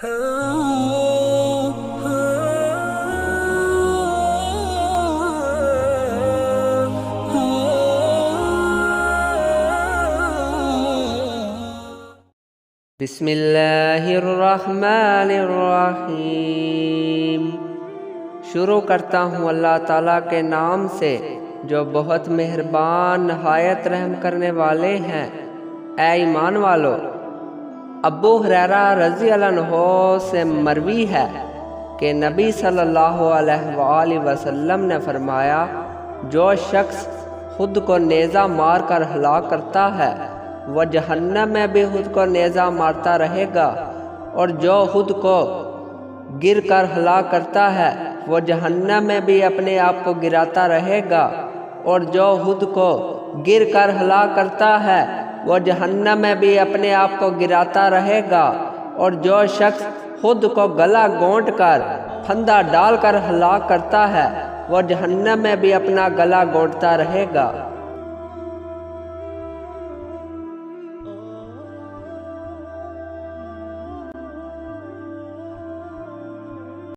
بسم اللہ الرحمن الرحیم۔ شروع کرتا ہوں اللہ تعالیٰ کے نام سے جو بہت مہربان نہایت رحم کرنے والے ہیں۔ اے ایمان والو، ابو ہریرہ رضی اللہ عنہ سے مروی ہے کہ نبی صلی اللہ علیہ وآلہ وسلم نے فرمایا، جو شخص خود کو نیزہ مار کر ہلاک کرتا ہے وہ جہنم میں بھی خود کو نیزہ مارتا رہے گا، اور جو خود کو گر کر ہلاک کرتا ہے وہ جہنم میں بھی اپنے آپ کو گراتا رہے گا، اور جو خود کو گر کر ہلاک کرتا ہے وہ جہنم میں بھی اپنے آپ کو گراتا رہے گا، اور جو شخص خود کو گلا گھونٹ کر پھندا ڈال کر ہلاک کرتا ہے وہ جہنم میں بھی اپنا گلا گھونٹتا رہے گا۔